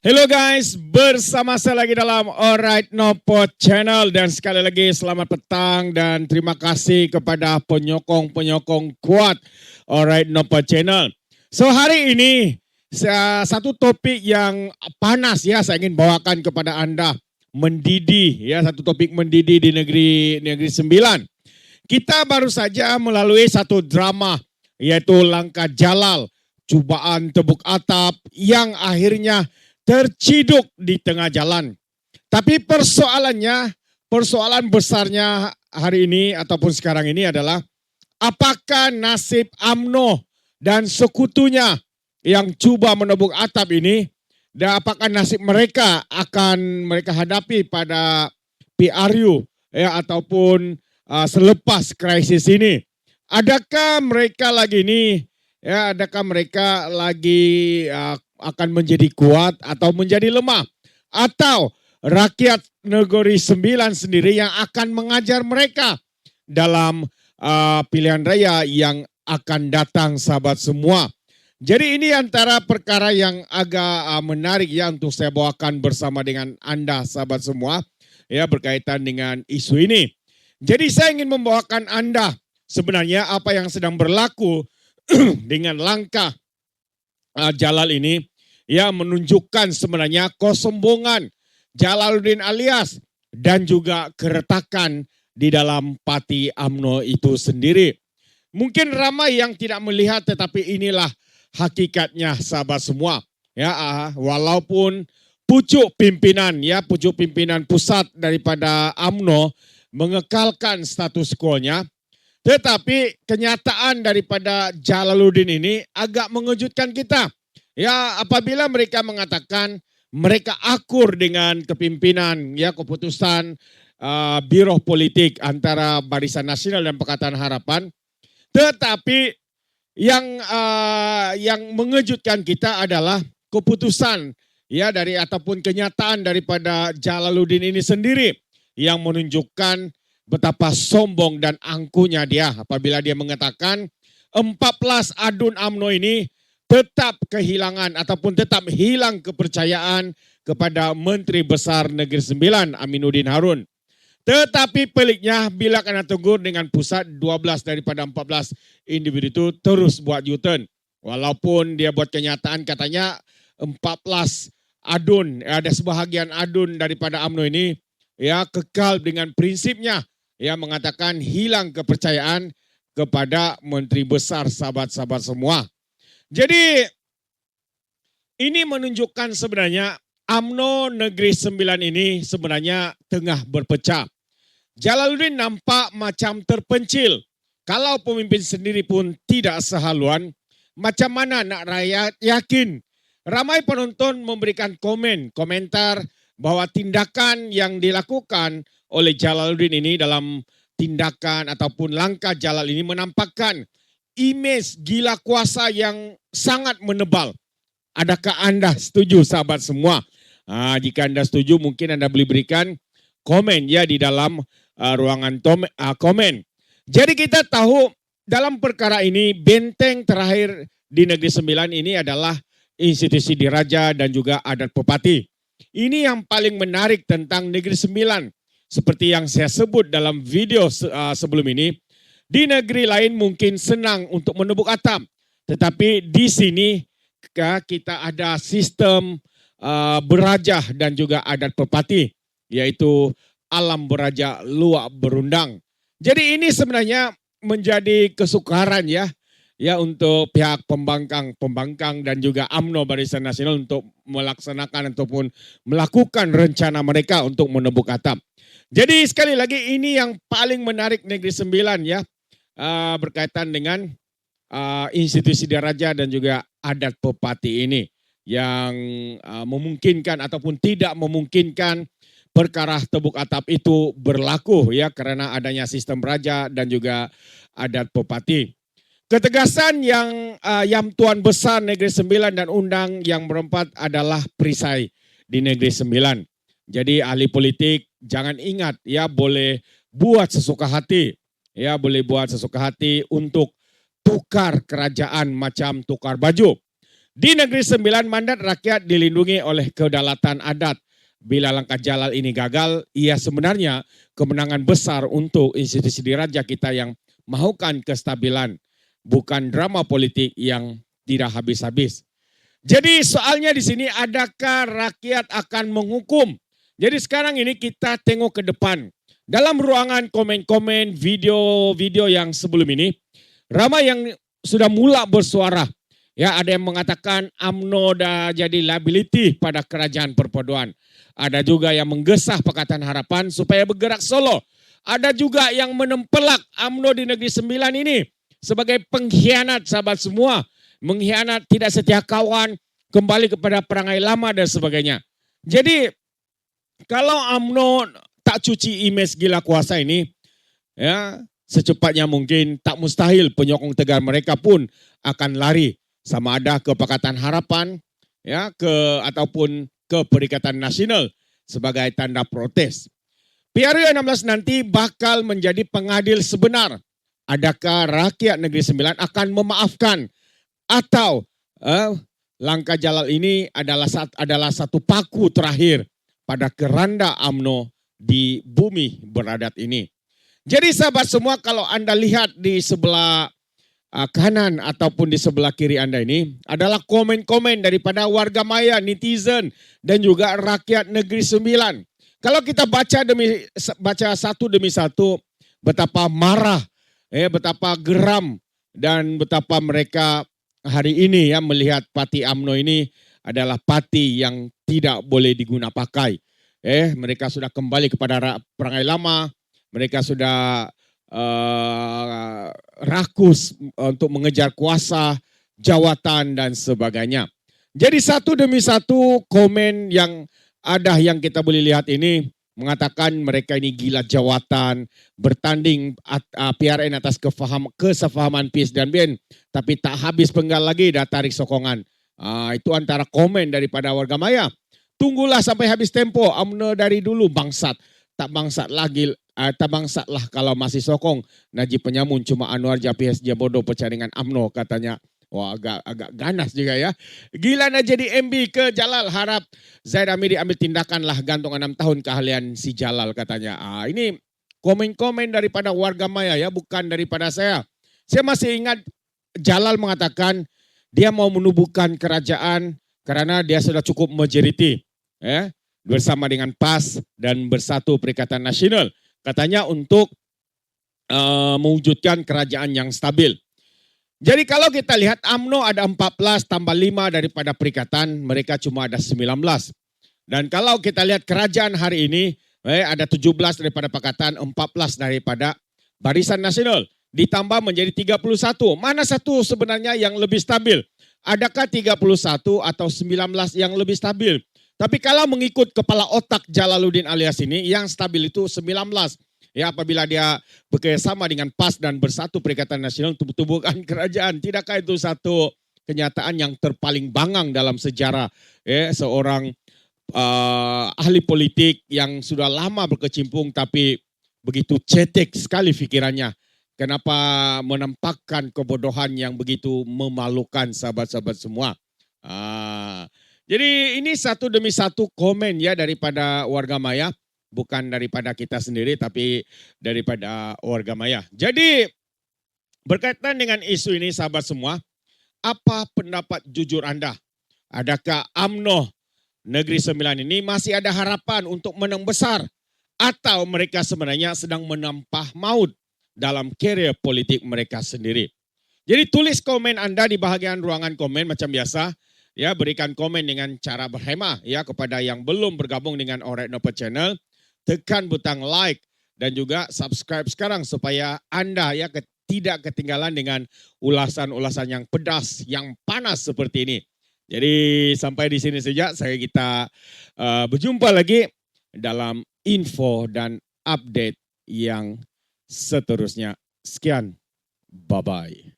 Hello guys, bersama saya lagi dalam Alright Nopo Channel dan sekali lagi selamat petang dan terima kasih kepada penyokong-penyokong kuat Alright Nopo Channel. So hari ini satu topik yang panas ya saya ingin bawakan kepada Anda, mendidih ya, satu topik mendidih di negeri Sembilan. Kita baru saja melalui satu drama yaitu Langkah Jalal, cubaan tebuk atap yang akhirnya terciduk di tengah jalan. Tapi persoalan besarnya hari ini ataupun sekarang ini adalah apakah nasib UMNO dan sekutunya yang coba menebuk atap ini, dan apakah nasib mereka akan mereka hadapi pada PRU ya ataupun selepas krisis ini. Adakah mereka lagi akan menjadi kuat atau menjadi lemah, atau rakyat negeri Sembilan sendiri yang akan mengajar mereka dalam pilihan raya yang akan datang, sahabat semua. Jadi ini antara perkara yang agak menarik ya untuk saya bawakan bersama dengan Anda, sahabat semua, ya berkaitan dengan isu ini. Jadi saya ingin membawakan Anda sebenarnya apa yang sedang berlaku dengan langkah Jalal ini ya menunjukkan sebenarnya kesombongan Jalaluddin Alias dan juga keretakan di dalam parti UMNO itu sendiri. Mungkin ramai yang tidak melihat, tetapi inilah hakikatnya, sahabat semua. Ya, walaupun pucuk pimpinan pusat daripada UMNO mengekalkan status quo-nya, tetapi kenyataan daripada Jalaluddin ini agak mengejutkan kita. Ya, apabila mereka mengatakan mereka akur dengan kepimpinan ya keputusan Biro Politik antara Barisan Nasional dan Pakatan Harapan, tetapi yang mengejutkan kita adalah keputusan ya ataupun kenyataan daripada Jalaluddin ini sendiri yang menunjukkan betapa sombong dan angkuhnya dia apabila dia mengatakan 14 adun UMNO ini tetap kehilangan ataupun tetap hilang kepercayaan kepada Menteri Besar Negeri Sembilan Aminuddin Harun. Tetapi peliknya bila kena tegur dengan pusat, 12 daripada 14 individu itu terus buat U-turn. Walaupun dia buat kenyataan katanya 14 adun, ada sebahagian adun daripada UMNO ini ya kekal dengan prinsipnya, ya mengatakan hilang kepercayaan kepada Menteri Besar, sahabat-sahabat semua. Jadi ini menunjukkan sebenarnya UMNO Negeri Sembilan ini sebenarnya tengah berpecah. Jalaluddin nampak macam terpencil. Kalau pemimpin sendiri pun tidak sehaluan, macam mana nak rakyat yakin? Ramai penonton memberikan komentar bahwa tindakan yang dilakukan oleh Jalaluddin ini dalam tindakan ataupun langkah Jalal ini menampakkan imej gila kuasa yang sangat menebal. Adakah Anda setuju, sahabat semua? Jika Anda setuju, mungkin Anda boleh berikan komen ya di dalam ruangan komen. Jadi kita tahu dalam perkara ini benteng terakhir di Negeri Sembilan ini adalah institusi diraja dan juga adat pepati. Ini yang paling menarik tentang Negeri Sembilan. Seperti yang saya sebut dalam video sebelum ini, di negeri lain mungkin senang untuk menebuk atap. Tetapi di sini kita ada sistem berajah dan juga adat pepati, yaitu alam beraja luak berundang. Jadi ini sebenarnya menjadi kesukaran ya untuk pihak pembangkang dan juga UMNO Barisan Nasional untuk melaksanakan ataupun melakukan rencana mereka untuk menebuk atap. Jadi sekali lagi ini yang paling menarik Negeri Sembilan ya, berkaitan dengan institusi diraja dan juga adat pepati ini yang memungkinkan ataupun tidak memungkinkan perkara tebuk atap itu berlaku ya karena adanya sistem raja dan juga adat pepati. Ketegasan yang Tuan Besar Negeri Sembilan dan undang yang berempat adalah perisai di Negeri Sembilan. Jadi ahli politik jangan ingat ya boleh buat sesuka hati. Ya boleh buat sesuka hati untuk tukar kerajaan macam tukar baju. Di Negeri Sembilan, mandat rakyat dilindungi oleh kedaulatan adat. Bila langkah Jalal ini gagal, ia sebenarnya kemenangan besar untuk institusi diraja kita yang mahukan kestabilan, bukan drama politik yang tidak habis-habis. Jadi soalnya di sini, adakah rakyat akan menghukum? Jadi sekarang ini kita tengok ke depan. Dalam ruangan komen-komen video-video yang sebelum ini, ramai yang sudah mula bersuara. Ya, ada yang mengatakan UMNO dah jadi liability pada kerajaan perpaduan. Ada juga yang menggesah Pakatan Harapan supaya bergerak solo. Ada juga yang menempelak UMNO di Negeri Sembilan ini sebagai pengkhianat, sahabat semua. Mengkhianat, tidak setia kawan, kembali kepada perangai lama dan sebagainya. Jadi kalau UMNO tak cuci imej gila kuasa ini, ya secepatnya mungkin tak mustahil penyokong tegar mereka pun akan lari, sama ada ke Pakatan Harapan, ya ataupun ke Perikatan Nasional sebagai tanda protes. PRU 16 nanti bakal menjadi pengadil sebenar. Adakah rakyat Negeri Sembilan akan memaafkan atau langkah Jalal ini adalah satu paku terakhir pada keranda UMNO di bumi beradat ini. Jadi sahabat semua, kalau Anda lihat di sebelah kanan ataupun di sebelah kiri Anda ini adalah komen-komen daripada warga maya, netizen dan juga rakyat Negeri Sembilan. Kalau kita baca satu demi satu, betapa marah, betapa geram dan betapa mereka hari ini ya melihat parti UMNO ini adalah parti yang tidak boleh diguna pakai. Mereka sudah kembali kepada perangai lama, mereka sudah rakus untuk mengejar kuasa, jawatan dan sebagainya. Jadi satu demi satu komen yang ada yang kita boleh lihat ini mengatakan mereka ini gila jawatan, bertanding PRN atas kesefahaman PIS dan BN, tapi tak habis penggal lagi dah tarik sokongan. Itu antara komen daripada warga maya. Tunggulah sampai habis tempo, UMNO dari dulu bangsat, tak bangsat lagi. Tak bangsatlah kalau masih sokong Najib Penyamun, cuma Anwar Japies dia bodoh percaya dengan UMNO katanya. Wah, agak ganas juga ya. Gila nak jadi MB ke Jalal, harap Zaid Amiri ambil tindakan lah, gantung 6 tahun keahlian si Jalal katanya. Ini komen-komen daripada warga maya ya, bukan daripada saya. Saya masih ingat Jalal mengatakan dia mau menubuhkan kerajaan karena dia sudah cukup majoriti bersama dengan PAS dan Bersatu Perikatan Nasional. Katanya untuk mewujudkan kerajaan yang stabil. Jadi kalau kita lihat UMNO ada 14 tambah 5 daripada Perikatan, mereka cuma ada 19. Dan kalau kita lihat kerajaan hari ini, ada 17 daripada Pakatan, 14 daripada Barisan Nasional. Ditambah menjadi 31. Mana satu sebenarnya yang lebih stabil? Adakah 31 atau 19 yang lebih stabil? Tapi kalau mengikut kepala otak Jalaluddin alias ini, yang stabil itu 19. Ya, apabila dia bekerjasama dengan PAS dan Bersatu Perikatan Nasional untuk tubuhkan kerajaan. Tidakkah itu satu kenyataan yang terpaling bangang dalam sejarah seorang ahli politik yang sudah lama berkecimpung tapi begitu cetek sekali pikirannya. Kenapa menampakkan kebodohan yang begitu memalukan sahabat-sahabat semua. Jadi ini satu demi satu komen ya daripada warga maya. Bukan daripada kita sendiri tapi daripada warga maya. Jadi berkaitan dengan isu ini sahabat semua, apa pendapat jujur Anda? Adakah UMNO Negeri Sembilan ini masih ada harapan untuk menang besar? Atau mereka sebenarnya sedang menampah maut dalam karier politik mereka sendiri? Jadi tulis komen Anda di bahagian ruangan komen macam biasa. Ya, berikan komen dengan cara berhemah ya kepada yang belum bergabung dengan Alright Noper Channel. Tekan butang like dan juga subscribe sekarang supaya Anda ya tidak ketinggalan dengan ulasan-ulasan yang pedas, yang panas seperti ini. Jadi sampai di sini saja kita berjumpa lagi dalam info dan update yang seterusnya. Sekian, bye-bye.